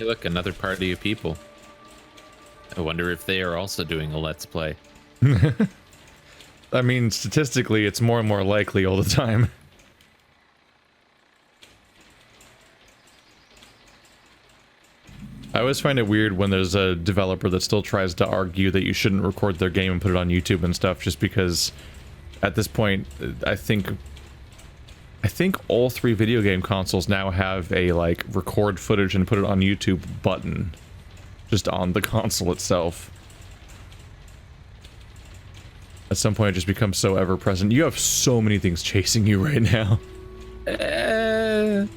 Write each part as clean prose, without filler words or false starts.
Hey, look, another party of people. I wonder if they are also doing a Let's Play. I mean, statistically, it's more and more likely all the time. I always find it weird when there's a developer that still tries to argue that you shouldn't record their game and put it on YouTube and stuff, just because at this point, I think all 3 video game consoles now have a, like, record footage and put it on YouTube button. Just on the console itself. At some point, it just becomes so ever-present. You have so many things chasing you right now. That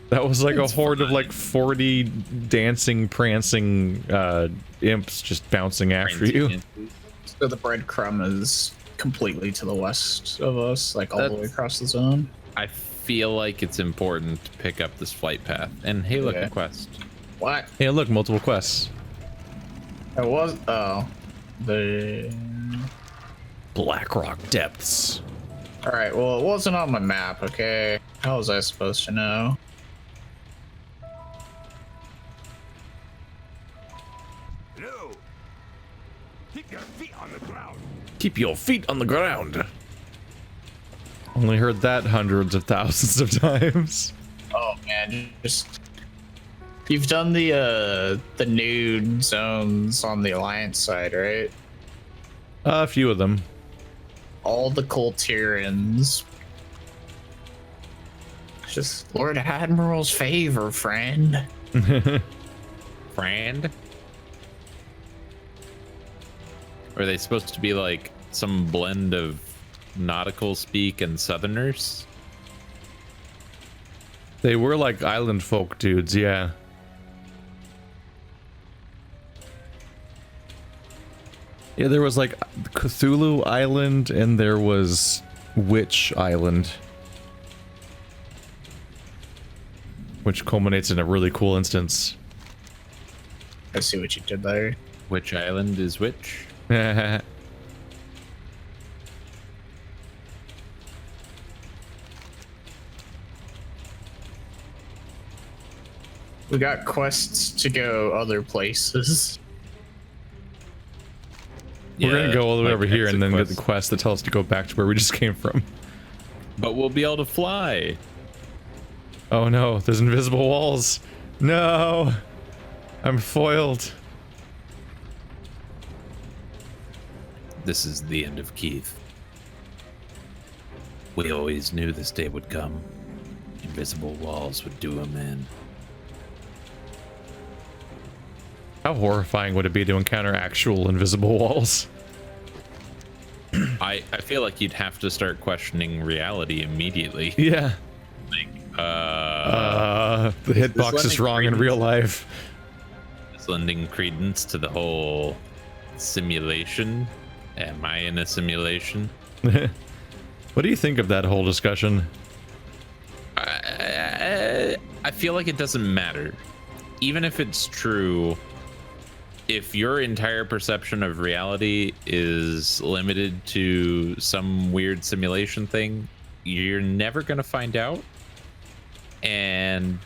was like a horde of like 40 dancing, prancing imps just bouncing after you. So the breadcrumb is completely to the west of us, like all the way across the zone. I feel like it's important to pick up this flight path. And hey, look, a quest. What? Hey, look, multiple quests. It was, the Blackrock Depths. Alright, well, it wasn't on my map, okay? How was I supposed to know? No! Keep your feet on the ground! Keep your feet on the ground. Only heard that hundreds of thousands of times. Oh man, you've done the nude zones on the Alliance side, right? A few of them. All the Coltirians. Just Lord Admiral's favor, friend. Friend? Are they supposed to be like some blend of nautical speak and southerners? They were like island folk dudes, yeah. Yeah, there was like Cthulhu Island and there was Witch Island. Which culminates in a really cool instance. I see what you did there. Which island is which? We got quests to go other places. We're gonna go all the way like over here and then exit get the quest that tells us to go back to where we just came from. But we'll be able to fly. Oh no, there's invisible walls. No! I'm foiled. This is the end of Keith. We always knew this day would come. Invisible walls would do him in. How horrifying would it be to encounter actual invisible walls? I feel like you'd have to start questioning reality immediately. Yeah. Like, the hitbox is wrong in real life. Is lending credence to the whole simulation. Am I in a simulation? What do you think of that whole discussion? I feel like it doesn't matter. Even if it's true, if your entire perception of reality is limited to some weird simulation thing, you're never going to find out. And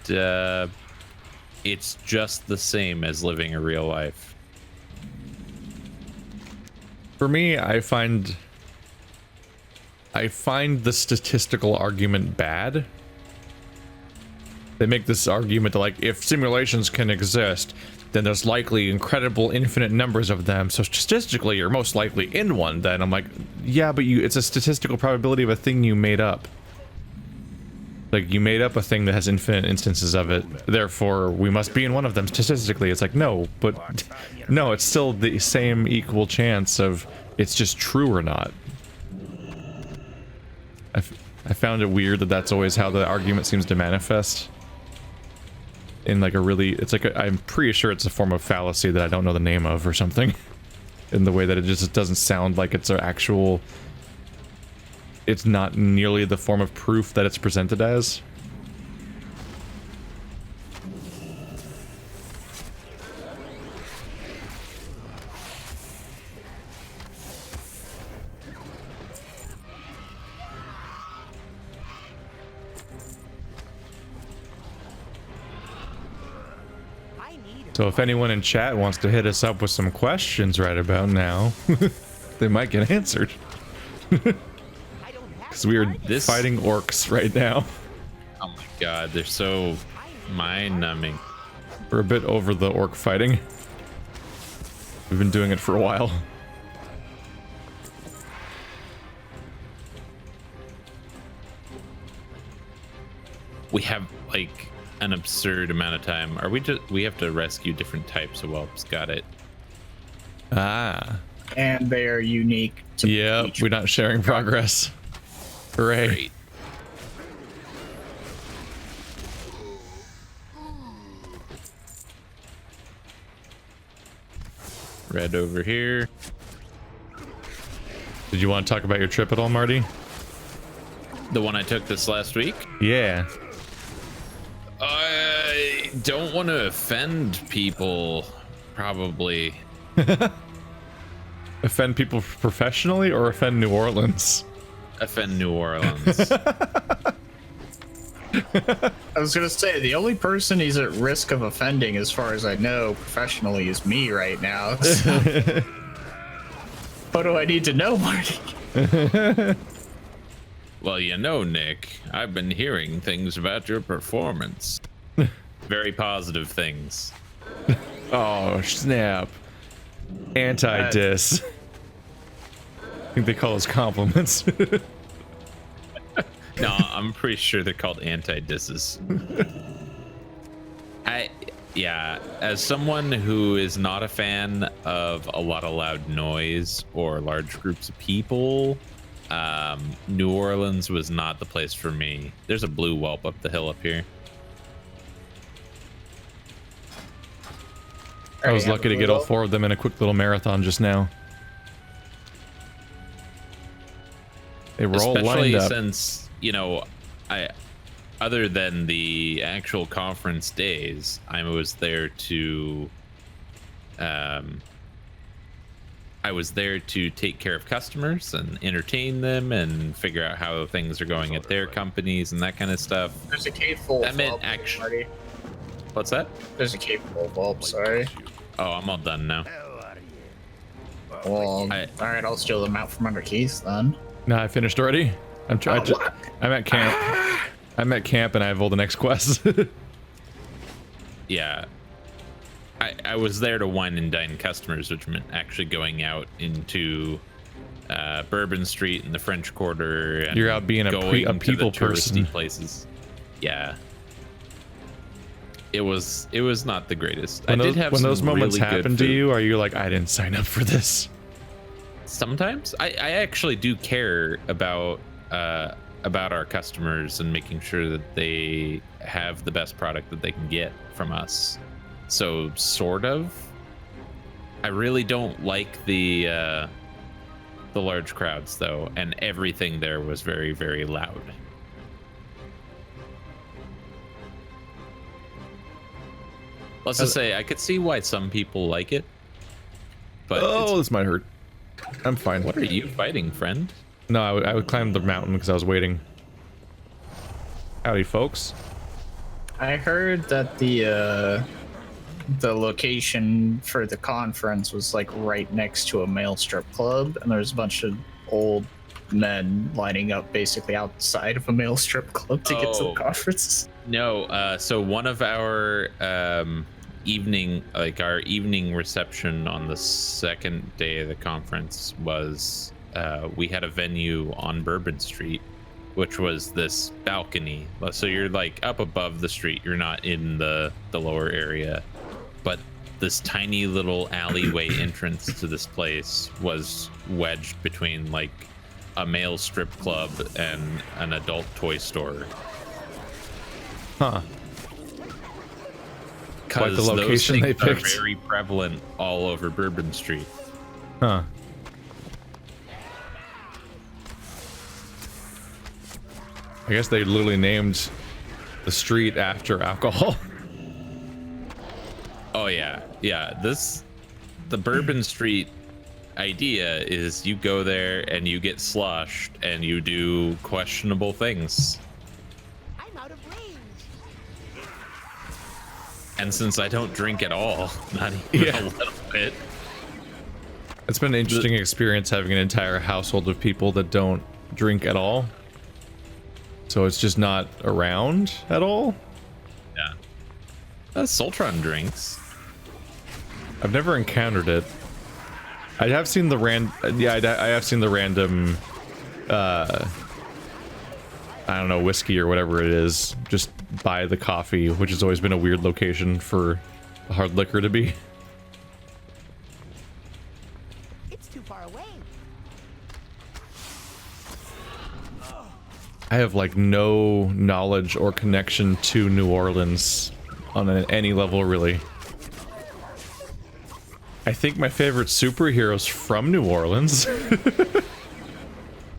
it's just the same as living a real life. For me, I find the statistical argument bad. They make this argument that, like, if simulations can exist, then there's likely incredible infinite numbers of them, so statistically you're most likely in one. Then I'm like, yeah, but it's a statistical probability of a thing you made up. Like, you made up a thing that has infinite instances of it, therefore we must be in one of them statistically. It's like, no, but no, it's still the same equal chance of it's just true or not. I found it weird that that's always how the argument seems to manifest. In like a really, it's like I'm pretty sure it's a form of fallacy that I don't know the name of or something. In the way that it just doesn't sound like it's an actual, it's not nearly the form of proof that it's presented as. I need So if anyone in chat wants to hit us up with some questions right about now, they might get answered. Because we are fighting orcs right now. Oh my god, they're so mind-numbing. We're a bit over the orc fighting. We've been doing it for a while. We have like an absurd amount of time. Are we have to rescue different types of whelps. Got it. Ah. And they are unique to Yep, each. we're not sharing progress. Hooray. Great. Red over here. Did you want to talk about your trip at all, Marty? The one I took this last week. Yeah. I don't want to offend people, probably. Offend people professionally or offend New Orleans? Offend New Orleans. I was gonna say the only person he's at risk of offending, as far as I know, professionally, is me right now. So. What do I need to know, Marty? Well, you know, Nick, I've been hearing things about your performance. Very positive things. Oh, snap. Anti-diss. I think they call us compliments. No, I'm pretty sure they're called anti-disses. Yeah, as someone who is not a fan of a lot of loud noise or large groups of people, New Orleans was not the place for me. There's a blue whelp up the hill up here. I was lucky to get all 4 of them in a quick little marathon just now. They were all lined up. Since, you know, other than the actual conference days, I was there to take care of customers and entertain them and figure out how things are going at their companies and that kind of stuff. There's a cave full That of meant whelp, actually. Marty. What's that? There's a cave full of whelp, sorry. Oh, I'm all done now. Well, alright, I'll steal them out from under Keith then. No, I finished already. I'm at camp. I'm at camp and I have all the next quests. Yeah. I was there to wine and dine customers, which meant actually going out into Bourbon Street and the French Quarter. And you're out being a people person. Places. Yeah. It was not the greatest. When I did have when those moments really happen to you, are you like, I didn't sign up for this? Sometimes I actually do care about our customers and making sure that they have the best product that they can get from us. So sort of. I really don't like the large crowds though, and everything there was very, very loud. Let's just say I could see why some people like it. But this might hurt. I'm fine. What are you fighting, friend? No, I would climb the mountain because I was waiting. Howdy, folks. I heard that the location for the conference was like right next to a male strip club, and there's a bunch of old men lining up basically outside of a male strip club to get to the conference. No, so one of our evening reception on the second day of the conference was we had a venue on Bourbon Street, which was this balcony. So you're like up above the street, you're not in the lower area, but this tiny little alleyway entrance to this place was wedged between like a male strip club and an adult toy store. Huh. Quite the location they picked. Are very prevalent all over Bourbon Street. Huh. I guess they literally named the street after alcohol. Oh yeah, yeah. The Bourbon Street idea is you go there and you get sloshed and you do questionable things. I'm out of range. And since I don't drink at all, not even a little bit. It's been an interesting experience having an entire household of people that don't drink at all. So it's just not around at all. Yeah. Sultron drinks. I've never encountered it. I have seen the I have seen the random I don't know, whiskey or whatever it is, just by the coffee, which has always been a weird location for a hard liquor to be. It's too far away. I have like no knowledge or connection to New Orleans on any level, really. I think my favorite superheroes from New Orleans.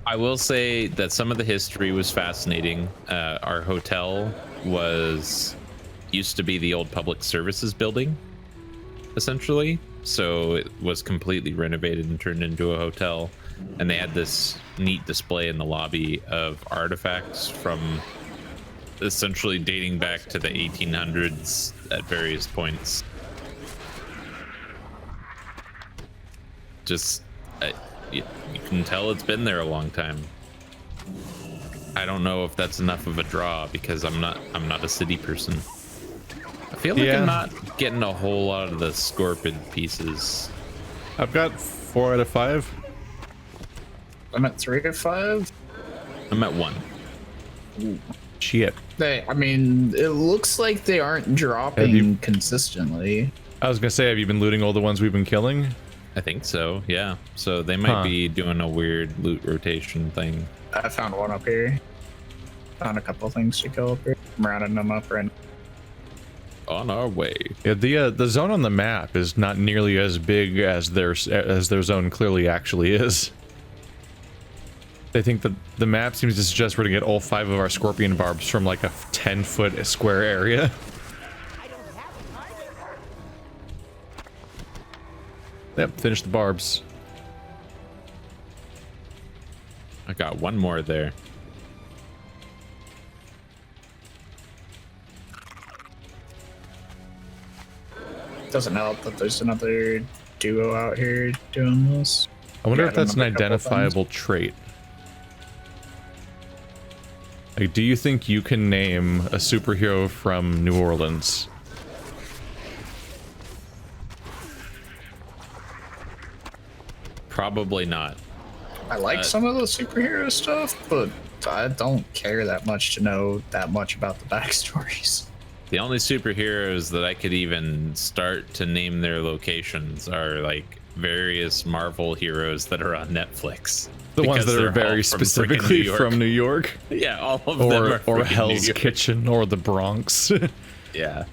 I will say that some of the history was fascinating. Our hotel used to be the old public services building, essentially. So it was completely renovated and turned into a hotel. And they had this neat display in the lobby of artifacts from essentially dating back to the 1800s at various points. Just, you can tell it's been there a long time. I don't know if that's enough of a draw because I'm not a city person. I feel like I'm not getting a whole lot of the scorpion pieces. I've got 4 out of 5. I'm at 3 to 5. I'm at 1. Ooh. Shit. I mean, it looks like they aren't dropping consistently. I was gonna say, have you been looting all the ones we've been killing? I think so, yeah. So they might be doing a weird loot rotation thing. I found one up here. Found a couple things to kill up here. I'm rounding them up right now. On our way. Yeah, the zone on the map is not nearly as big as their zone clearly actually is. I think that the map seems to suggest we're gonna get all 5 of our scorpion barbs from like a 10-foot square area. Yep, finish the barbs. I got 1 more there. Doesn't help that there's another duo out here doing this. I wonder Yeah, if that's an another couple identifiable trait. Like, do you think you can name a superhero from New Orleans? Probably not. I like some of the superhero stuff, but I don't care that much to know that much about the backstories. The only superheroes that I could even start to name their locations are like various Marvel heroes that are on Netflix. The ones Because that are they're all very from specifically freaking from New York? Yeah, all of them are Or freaking Hell's New York. Kitchen, or the Bronx. Yeah.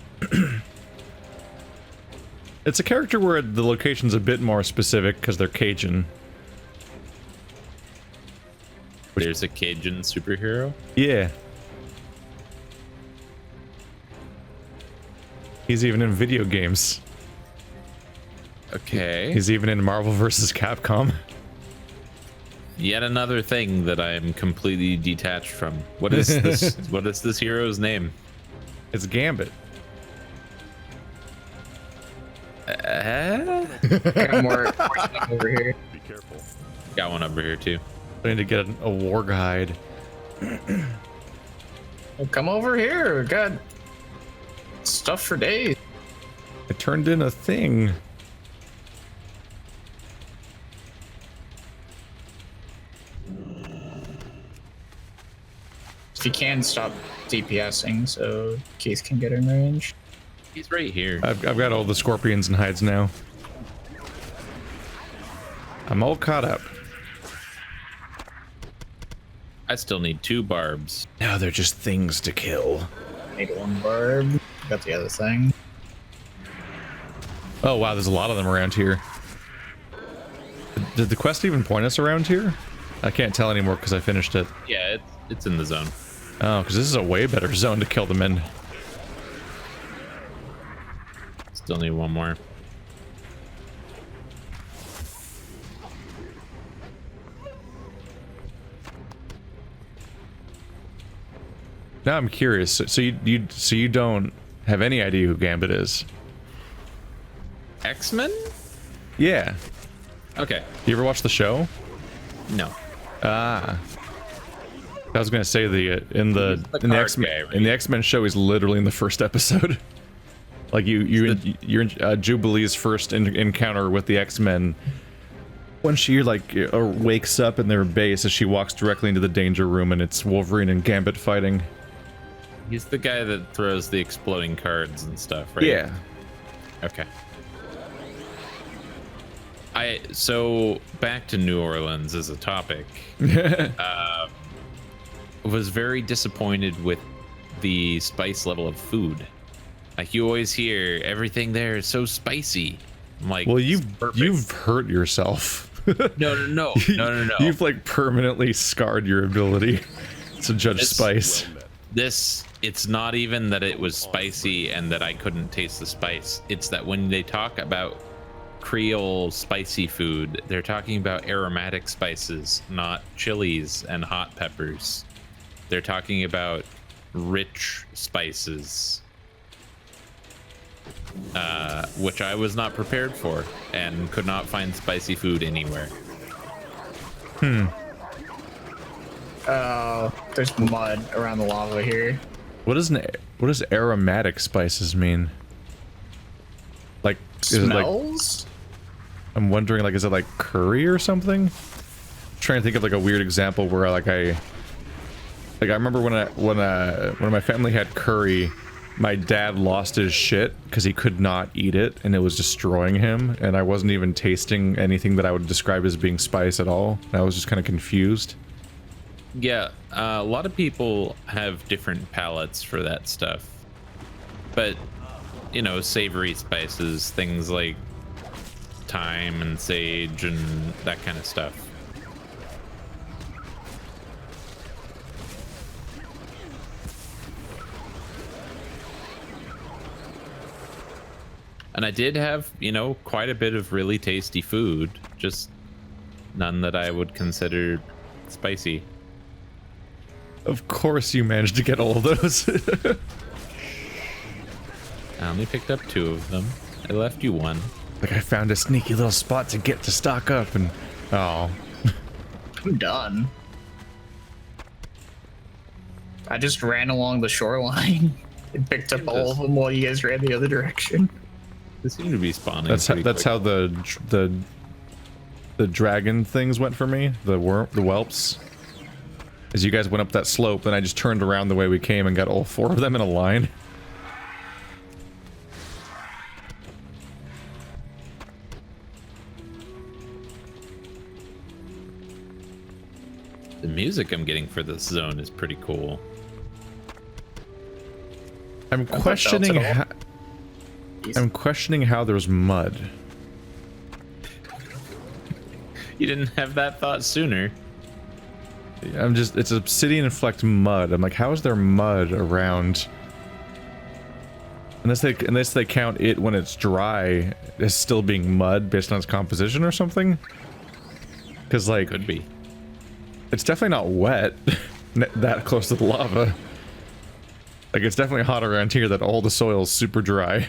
It's a character where the location's a bit more specific because they're Cajun. There's a Cajun superhero. Yeah. He's even in video games. Okay. He's even in Marvel vs. Capcom. Yet another thing that I am completely detached from. What is this? What is this hero's name? It's Gambit. Got more over here. Be careful. Got one over here too. I need to get a war guide. Well, come over here. We got stuff for days. I turned in a thing. If you can, stop DPSing so Keith can get in range. He's right here. I've got all the scorpions and hides now. I'm all caught up. I still need 2 barbs. Now they're just things to kill. Need 1 barb. Got the other thing. Oh wow, there's a lot of them around here. Did the quest even point us around here? I can't tell anymore because I finished it. Yeah, it's in the zone. Oh, because this is a way better zone to kill them in. Still need 1 more. Now I'm curious. So you don't have any idea who Gambit is. X-Men? Yeah. Okay. You ever watch the show? No. Ah. I was gonna say in the X-Men guy, right? in the X-Men show, he's literally in the first episode. Like you're in Jubilee's first encounter with the X-Men. When she like wakes up in their base, as she walks directly into the danger room, and it's Wolverine and Gambit fighting. He's the guy that throws the exploding cards and stuff, right? Yeah. Okay. So back to New Orleans as a topic. Was very disappointed with the spice level of food. Like, you always hear everything there is so spicy. I'm like, well, you've hurt yourself. No. You've like permanently scarred your ability to judge spice. It's not even that it was spicy and that I couldn't taste the spice. It's that when they talk about Creole spicy food, they're talking about aromatic spices, not chilies and hot peppers. They're talking about rich spices, which I was not prepared for and could not find spicy food anywhere. There's mud around the lava here. What does aromatic spices mean? Like, is it like, Smells? I'm wondering, like, is it like curry or something? I'm trying to think of like a weird example where I remember when my family had curry, my dad lost his shit because he could not eat it and it was destroying him, and I wasn't even tasting anything that I would describe as being spice at all. I was just kind of confused. Yeah, a lot of people have different palates for that stuff. But, you know, savory spices, things like thyme and sage and that kind of stuff. And I did have, you know, quite a bit of really tasty food, just none that I would consider spicy. Of course you managed to get all of those. I only picked up 2 of them. I left you 1. Like, I found a sneaky little spot to get to stock up, and oh. I'm done. I just ran along the shoreline and picked up all of them while you guys ran the other direction. They seem to be spawning. That's how the dragon things went for me. The whelps. As you guys went up that slope, then I just turned around the way we came and got all 4 of them in a line. The music I'm getting for this zone is pretty cool. I'm questioning how there's mud. You didn't have that thought sooner. It's obsidian flecked mud. I'm like, how is there mud around? Unless they count it when it's dry as still being mud based on its composition or something. Because, like, Could be. it's definitely not wet that close to the lava. Like, it's definitely hot around here that all the soil's super dry.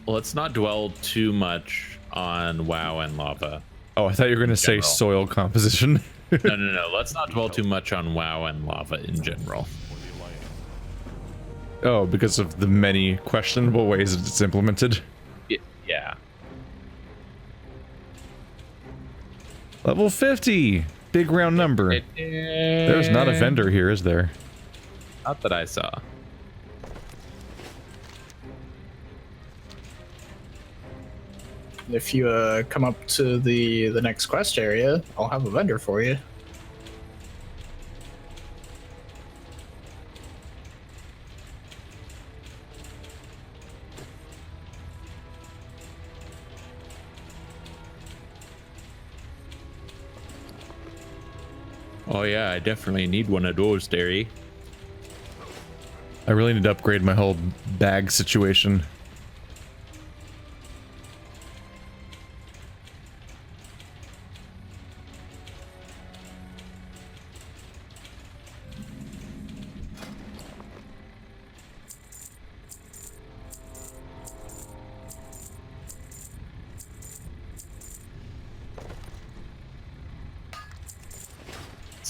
Let's not dwell too much on WoW and lava. Oh, I thought you were gonna say General. soil composition. No. Let's not dwell too much on WoW and lava in general. Oh, because of the many questionable ways it's implemented. Yeah. Level 50! Big round number. There's not a vendor here, is there? Not that I saw. If you come up to the next quest area, I'll have a vendor for you. Oh yeah, I definitely need one of those, Derry. I really need to upgrade my whole bag situation.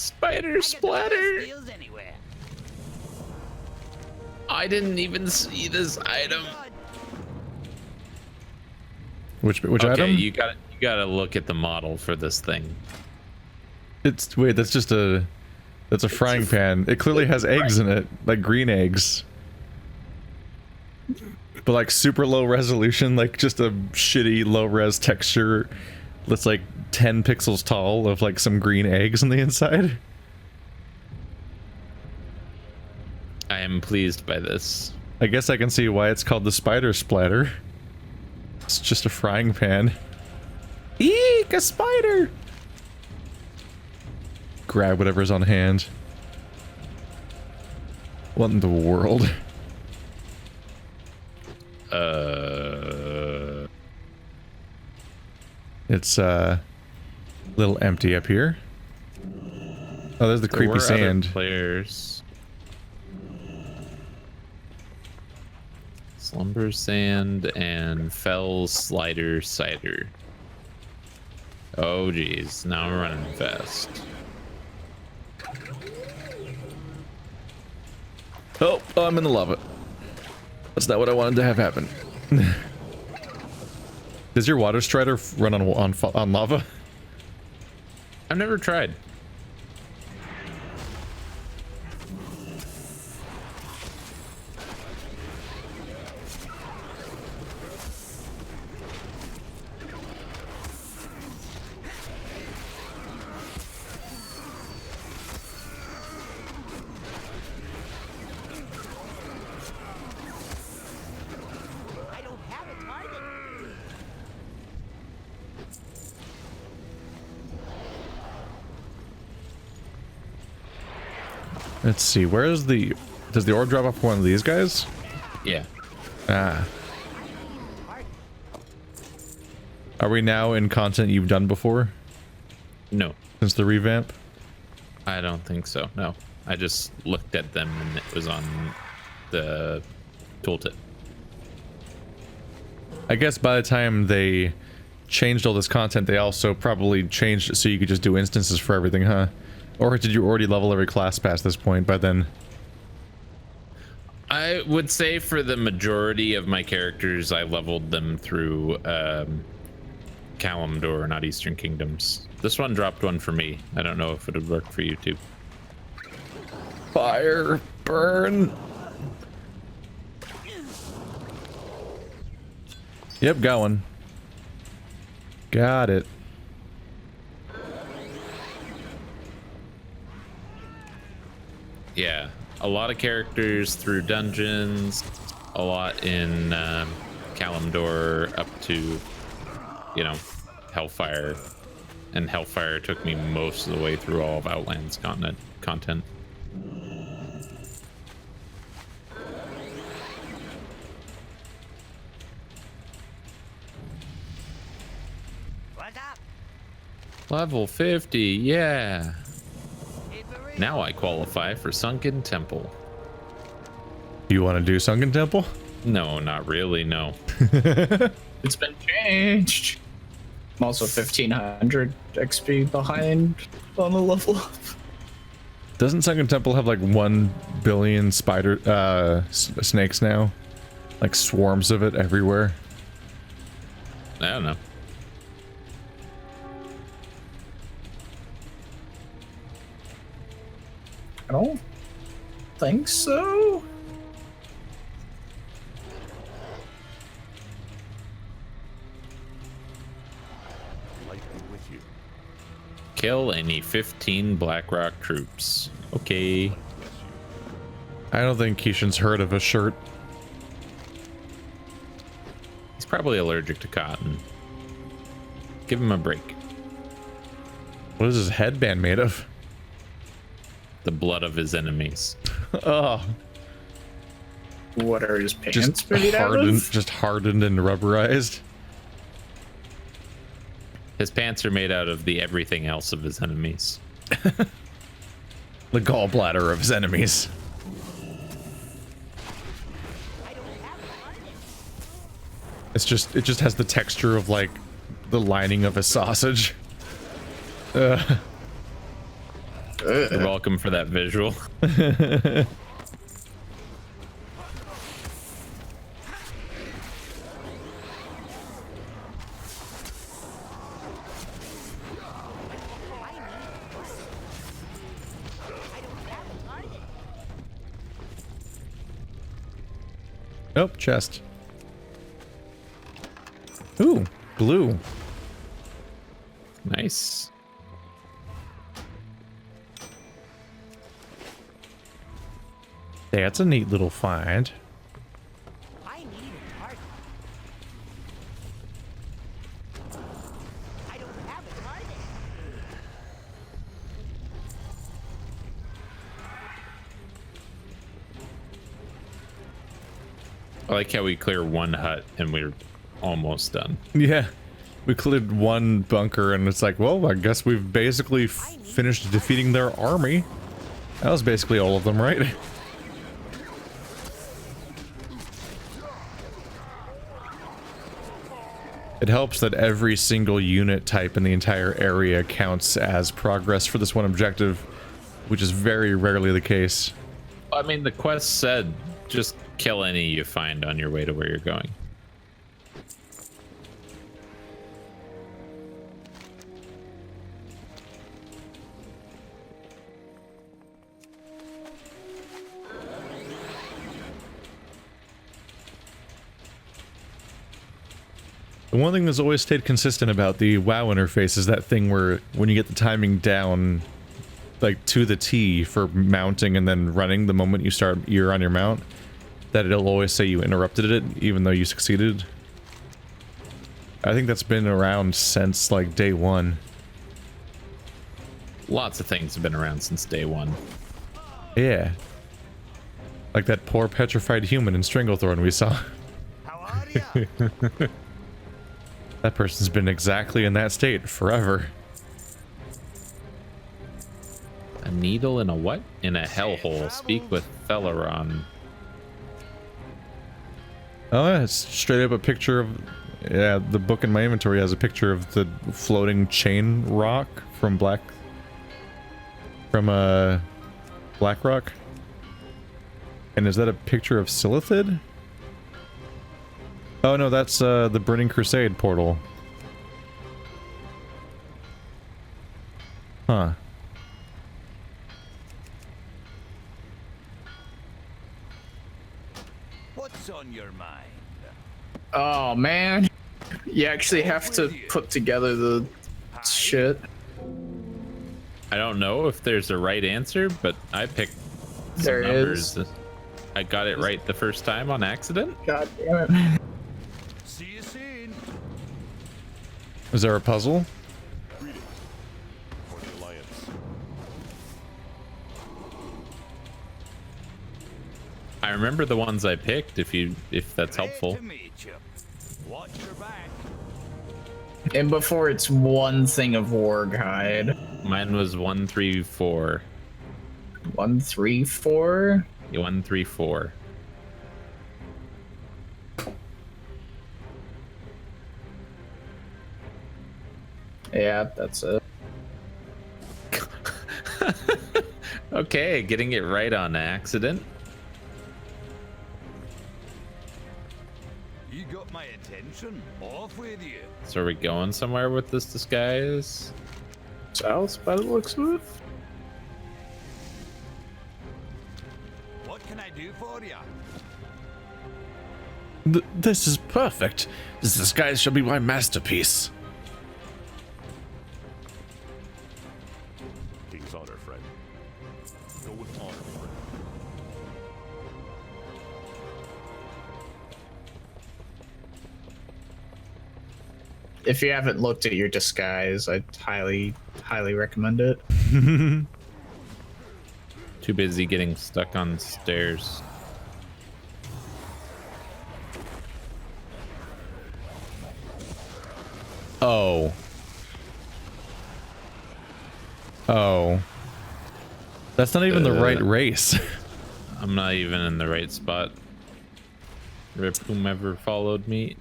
Spider splatter. Deals anywhere. I didn't even see this item. Which Okay, item? you gotta look at the model for this thing. It's wait, that's a frying pan. It clearly has eggs in it, like green eggs. But like super low resolution, like just a shitty low res texture that's like 10 pixels tall of like some green eggs on the inside. I am pleased by this. I guess I can see why it's called the spider splatter. It's just a frying pan. Eek, a spider! Grab whatever's on hand. What in the world? It's a little empty up here. Oh, there's the There creepy were sand. other players. Slumber sand and fell slider cider. Oh geez, now I'm running fast. Oh, I'm in the lava. That's not what I wanted to have happen. Does your water strider run on lava? I've never tried. I don't have a target. Let's see, where is the... Does the ore drop off one of these guys? Yeah. Ah. Are we now in content you've done before? No, Since the revamp? I don't think so. No, I just looked at them and it was on the tooltip. I guess by the time they changed all this content, they also probably changed it so you could just do instances for everything, huh? Or did you already level every class past this point by then? I would say for the majority of my characters, I leveled them through Kalimdor, not Eastern Kingdoms. This one dropped one for me. I don't know if it would work for you too. Fire! Burn! Yep, got one. Got it. Yeah, a lot of characters through dungeons, a lot in Kalimdor up to, you know, Hellfire. And Hellfire took me most of the way through all of Outland's content. What's up? Level 50, yeah. Hey, Marie. Now I qualify for Sunken Temple. You want to do Sunken Temple? No, not really, no. It's been changed. I'm also 1500 XP behind on the level up. Doesn't Sunken Temple have like 1 billion spider snakes now? Like swarms of it everywhere. I don't know. I don't think so. Light be with you. Kill any 15 Blackrock troops. Okay. I don't think Keishan's heard of a shirt. He's probably allergic to cotton. Give him a break. What is his headband made of? The blood of his enemies. Oh, What are his pants just made out hardened, of? just hardened and rubberized. His pants are made out of the everything else of his enemies. The gallbladder of his enemies. It just has the texture of like the lining of a sausage. You're welcome for that visual. Nope, chest. Ooh, blue. Nice. That's a neat little find. I need a target. I don't have a target. I like how we clear one hut and we're almost done. Yeah. We cleared one bunker and it's like, well, I guess we've basically finished defeating their army. That was basically all of them, right? It helps that every single unit type in the entire area counts as progress for this one objective, which is very rarely the case. I mean, the quest said just kill any you find on your way to where you're going. The one thing that's always stayed consistent about the WoW interface is that thing where when you get the timing down, like to the T for mounting and then running the moment you're on your mount, that it'll always say you interrupted it even though you succeeded. I think that's been around since like day one. Lots of things have been around since day one. Yeah. Like that poor petrified human in Stranglethorn we saw. How are ya? That person's been exactly in that state forever. A needle in a what? In a hellhole. Speak with Felaron. Oh, yeah, it's straight up a picture of... Yeah, the book in my inventory has a picture of the floating chain rock from Blackrock. And is that a picture of Silithid? Oh no, that's the Burning Crusade portal. Huh. What's on your mind? Oh man, you actually have to put together the shit. I don't know if there's a right answer, but I picked some There numbers. is. I got it right the first time on accident. God damn it. See you soon. Is there a puzzle? For the Alliance. I remember the ones I picked, if that's helpful. Great to meet you. Watch your back. And before it's one thing of Warghide. Mine was 134. 134? 134. Yeah, that's it. Okay, getting it right on accident. You got my attention. Off with you. So are we going somewhere with this disguise? South by the looks of it. What can I do for you? This is perfect. This disguise shall be my masterpiece. King's honor, friend. Go with honor, friend. If you haven't looked at your disguise, I'd highly recommend it. Too busy getting stuck on stairs. Oh. Oh. That's not even the right race. I'm not even in the right spot. Rip whomever followed me.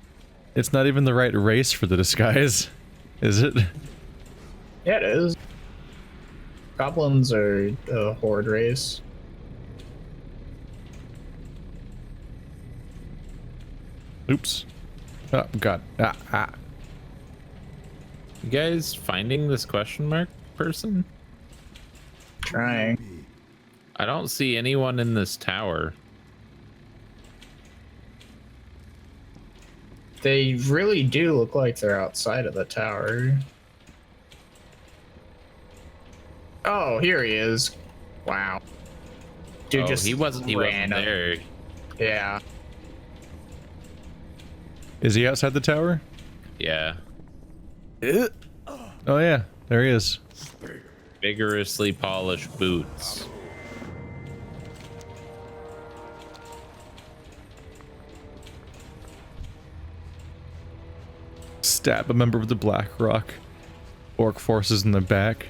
It's not even the right race for the disguise, is it? Yeah, it is. Goblins are a horde race. Oops. Oh, God. You guys finding this question mark person? Trying. I don't see anyone in this tower. They really do look like they're outside of the tower. Oh, here he is. Wow. Dude, just he wasn't ran up. there. Yeah. Is he outside the tower? Yeah. Oh, yeah. There he is. Vigorously polished boots. Stab a member of the Black Rock. Orc forces in the back.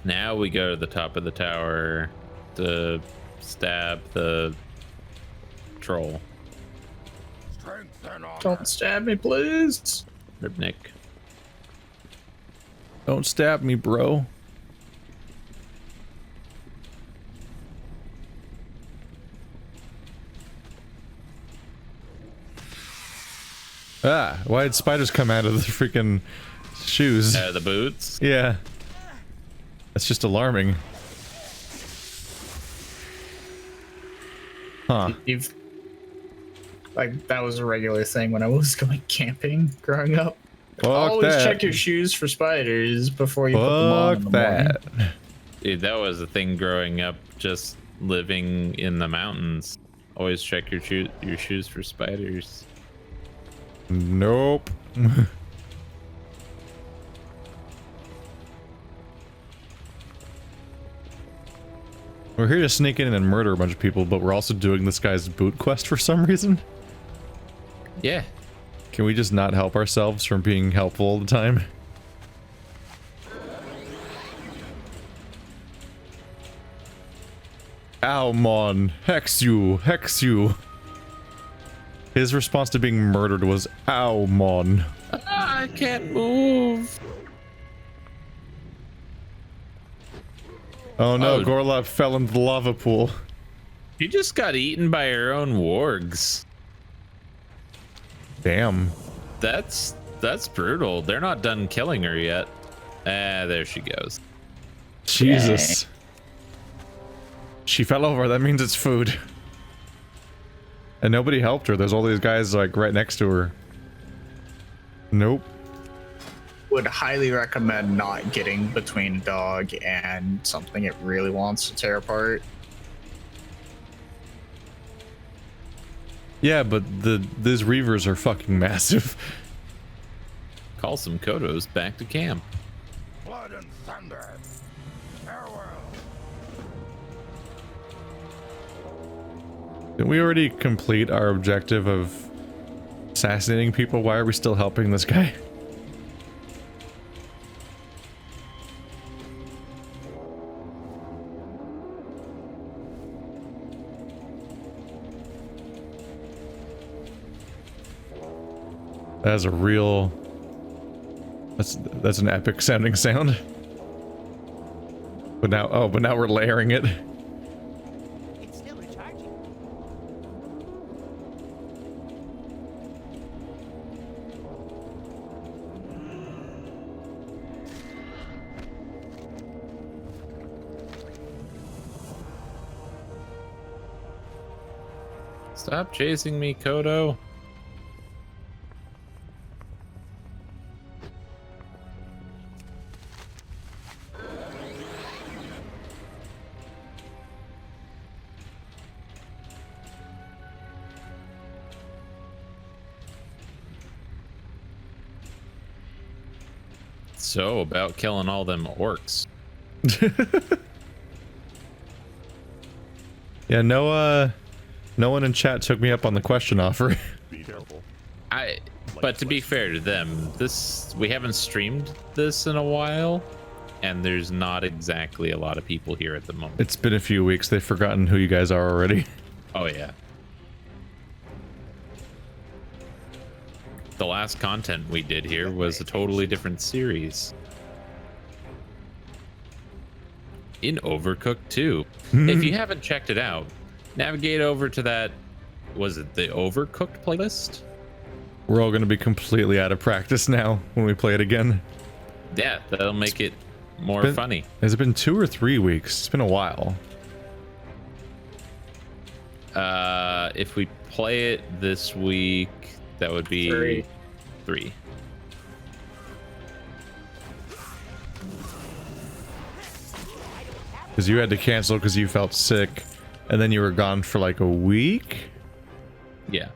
Now we go to the top of the tower to stab the troll. Strength and honor. Don't stab me, please. Ribnick. Don't stab me, bro. Ah, why did spiders come out of the freaking shoes? The boots. Yeah. That's just alarming. Huh. You've like that was a regular thing when I was going camping growing up. Fuck Always that. check your shoes for spiders before you put them on in Fuck the morning. that. Dude, that was a thing growing up, just living in the mountains. Always check your shoes for spiders. Nope. We're here to sneak in and murder a bunch of people, but we're also doing this guy's boot quest for some reason. Yeah. Can we just not help ourselves from being helpful all the time? Ow, mon. Hex you. Hex you. His response to being murdered was, ow, mon. I can't move. Oh no, Oh. Gorlap fell into the lava pool. She just got eaten by her own wargs. Damn. That's brutal. They're not done killing her yet. Ah, there she goes. Jesus. She fell over, that means it's food. And nobody helped her, there's all these guys like right next to her. Nope. Would highly recommend not getting between a dog and something it really wants to tear apart. Yeah, but these reavers are fucking massive. Call some Kodos back to camp. Blood and thunder. Farewell. Didn't we already complete our objective of assassinating people? Why are we still helping this guy? That's a real... That's an epic sounding sound. But now, but now we're layering it. It's still recharging. Stop chasing me, Kodo. So, about killing all them orcs. Yeah, no one in chat took me up on the question offer. Be careful. But to be fair to them, we haven't streamed this in a while, and there's not exactly a lot of people here at the moment. It's been a few weeks, they've forgotten who you guys are already. Oh yeah. the last content we did here was a totally different series. In Overcooked 2. If you haven't checked it out, navigate over to that, was it the Overcooked playlist? We're all going to be completely out of practice now when we play it again. Yeah, that'll make it more funny. Has it been 2 or 3 weeks? It's been a while. If we play it this week, that would be 3. Because you had to cancel because you felt sick, and then you were gone for like a week? Yeah.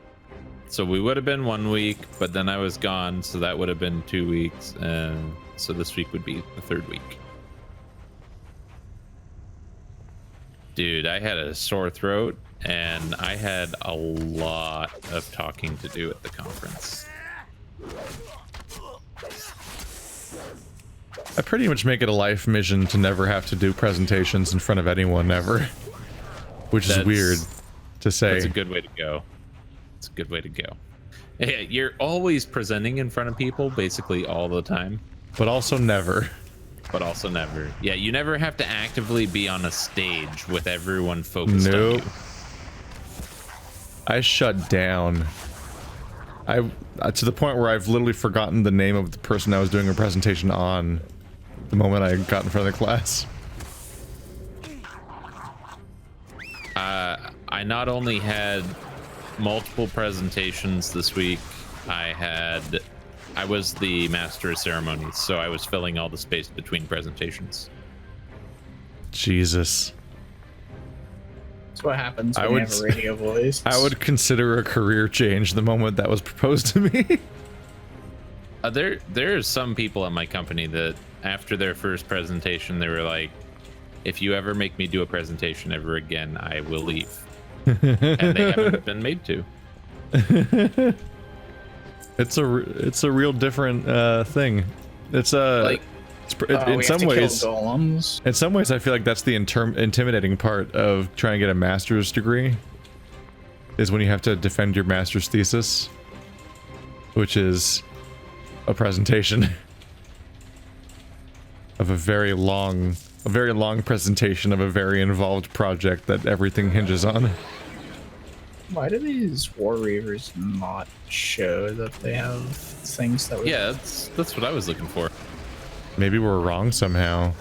So we would have been 1 week, but then I was gone, so that would have been 2 weeks, and so this week would be the 3rd week. Dude, I had a sore throat, and I had a lot of talking to do at the conference. I pretty much make it a life mission to never have to do presentations in front of anyone ever. Which is weird to say. That's a good way to go. It's a good way to go. Yeah, you're always presenting in front of people, basically all the time. But also never. But also never. Yeah, you never have to actively be on a stage with everyone focused on you. I shut down. To the point where I've literally forgotten the name of the person I was doing a presentation on the moment I got in front of the class. I not only had multiple presentations this week, I was the master of ceremonies, so I was filling all the space between presentations. Jesus. That's what happens when you have a radio voice. I would consider a career change the moment that was proposed to me. There's some people at my company that after their first presentation, they were like, if you ever make me do a presentation ever again, I will leave. And they haven't been made to. It's a real different thing. It's in some ways, in some ways I feel like that's the intimidating part of trying to get a master's degree, is when you have to defend your master's thesis, which is a presentation of a very long presentation of a very involved project that everything hinges on. Why do these war reavers not show that they have things that? Yeah, that's what I was looking for. Maybe we're wrong somehow.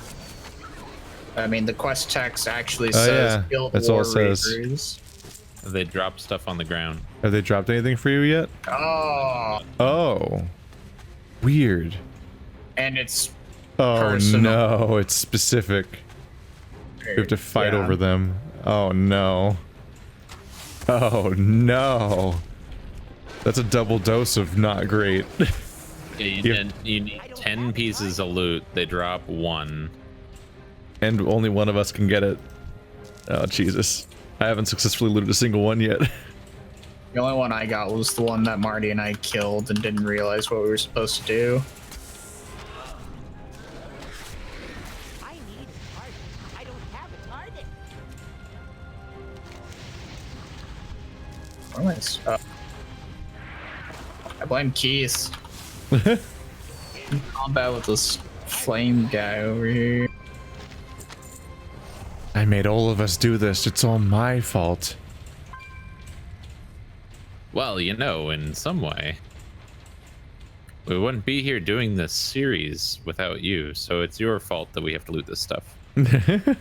I mean, the quest text actually says Guild that's War all it says. Reavers. They dropped stuff on the ground. Have they dropped anything for you yet? Oh. Weird. And it's personal. No, it's specific. You have to fight over them. Oh no. Oh no. That's a double dose of not great. Yeah, you need 10 pieces of loot. They drop 1. And only one of us can get it. Oh, Jesus. I haven't successfully looted a single one yet. The only one I got was the one that Marty and I killed and didn't realize what we were supposed to do. I need a target. I don't have a target. Nice. I blame Keith. Combat with this flame guy over here. I made all of us do this. It's all my fault. Well, you know, in some way. We wouldn't be here doing this series without you, so it's your fault that we have to loot this stuff. And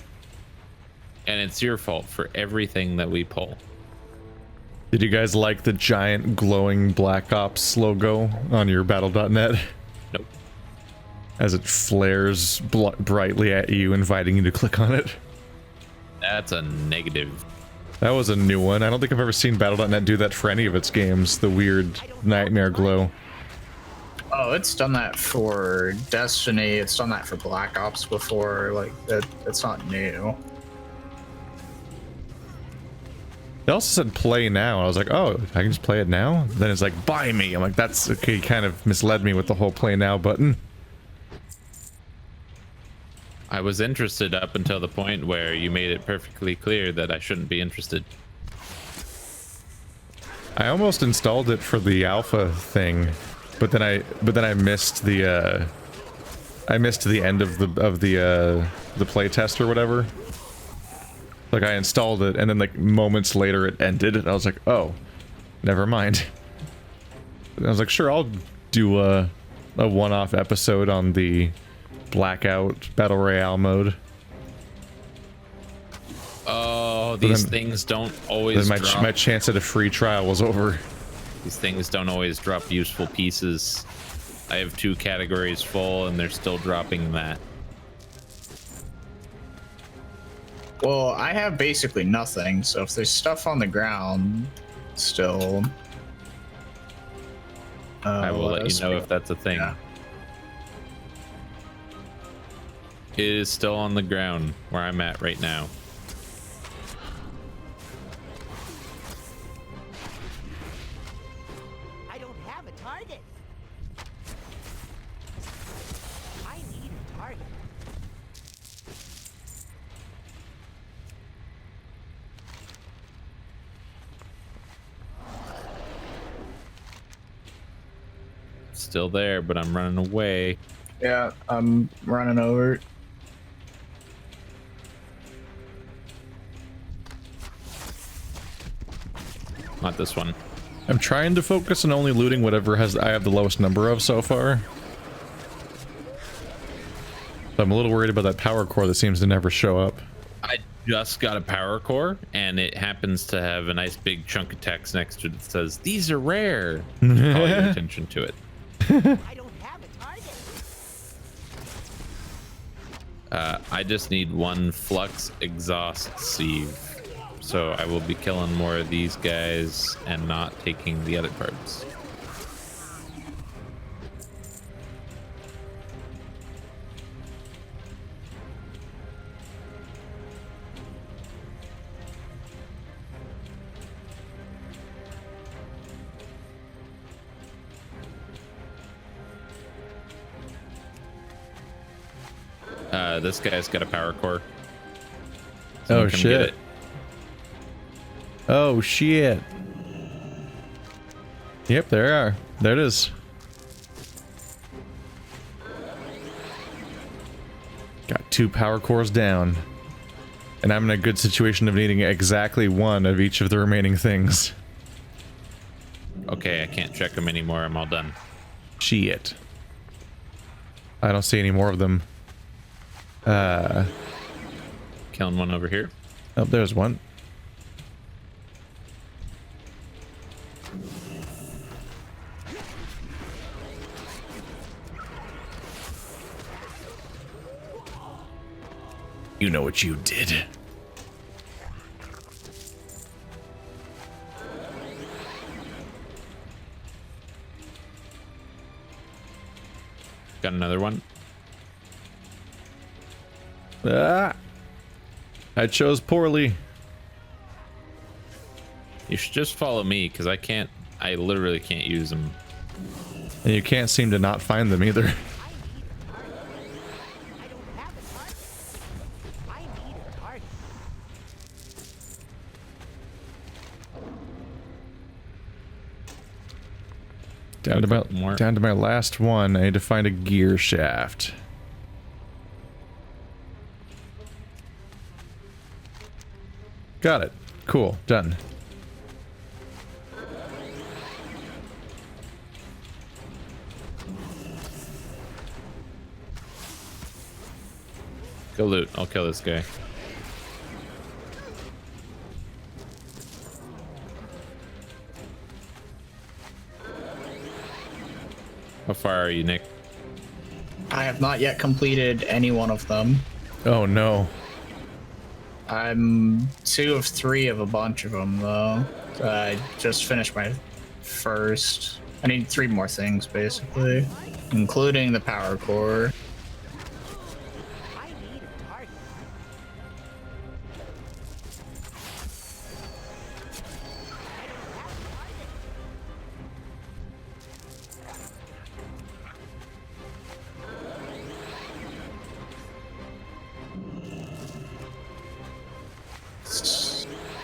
it's your fault for everything that we pull. Did you guys like the giant glowing Black Ops logo on your Battle.net? Nope. As it flares brightly at you, inviting you to click on it. That's a negative. That was a new one. I don't think I've ever seen Battle.net do that for any of its games. The weird nightmare glow. Oh, it's done that for Destiny. It's done that for Black Ops before. Like, it's not new. It also said play now. I was like, oh, I can just play it now? Then it's like, buy me. I'm like, that's okay. You kind of misled me with the whole play now button. I was interested up until the point where you made it perfectly clear that I shouldn't be interested. I almost installed it for the alpha thing, but then I missed the end of the play test or whatever. Like I installed it and then like moments later it ended and I was like, oh, never mind. And I was like, sure, I'll do a one-off episode on the Blackout Battle Royale mode. Oh, these things don't always drop. My chance at a free trial was over. These things don't always drop useful pieces. I have 2 categories full and they're still dropping that. Well, I have basically nothing, so if there's stuff on the ground still... I will let you know if that's a thing. Yeah. It is still on the ground where I'm at right now. I don't have a target. I need a target. Still there, but I'm running away. Yeah, I'm running over. Not this one. I'm trying to focus on only looting whatever I have the lowest number of so far. But I'm a little worried about that power core that seems to never show up. I just got a power core, and it happens to have a nice big chunk of text next to it that says, "These are rare." Call your attention to it. I don't have a target. I just need 1 flux exhaust sieve. So I will be killing more of these guys and not taking the other parts. This guy's got a power core. Someone Oh come shit. get it. Oh shit. Yep, there are. There it is. Got 2 power cores down. And I'm in a good situation of needing exactly 1 of each of the remaining things. Okay, I can't check them anymore. I'm all done. Shit. I don't see any more of them. Killing one over here. Oh, there's one. You know what you did. Got another one. Ah! I chose poorly. You should just follow me, because I literally can't use them. And you can't seem to not find them either. I don't have a target. I need a target. Down to my last one. I need to find a gear shaft. Got it. Cool. Done. Go loot. I'll kill this guy. How far are you, Nick? I have not yet completed any one of them. Oh no. I'm 2 of 3 of a bunch of them, though. I just finished my first. I need 3 more things, basically, including the power core. I need a target.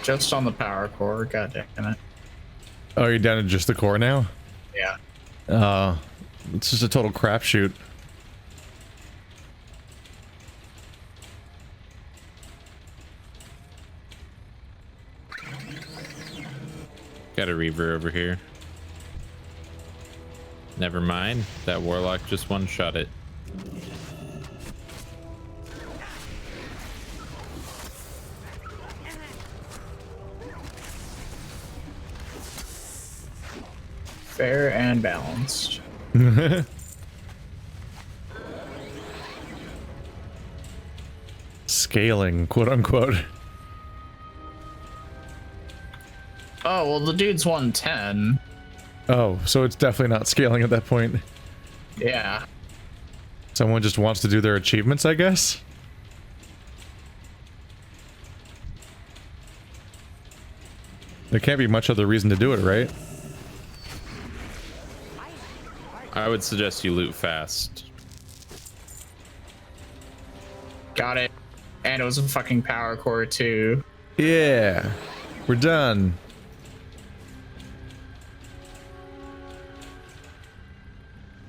Just on the power core, god damn it. Oh, you're down to just the core now? Yeah. It's just a total crapshoot. Got a Reaver over here. Never mind. That Warlock just one-shot it. Fair and balanced. Scaling, quote unquote. Oh, well, the dude's 110. Oh, so it's definitely not scaling at that point. Yeah. Someone just wants to do their achievements, I guess? There can't be much other reason to do it, right? I would suggest you loot fast. Got it. And it was a fucking power core, too. Yeah. We're done.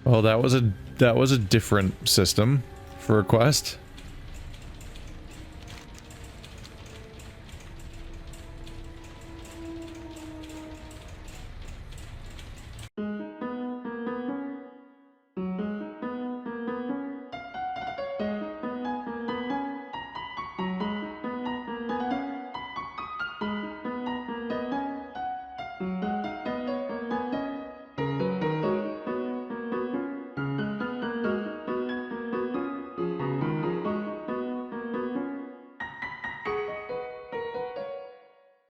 Well, that was a different system for a quest.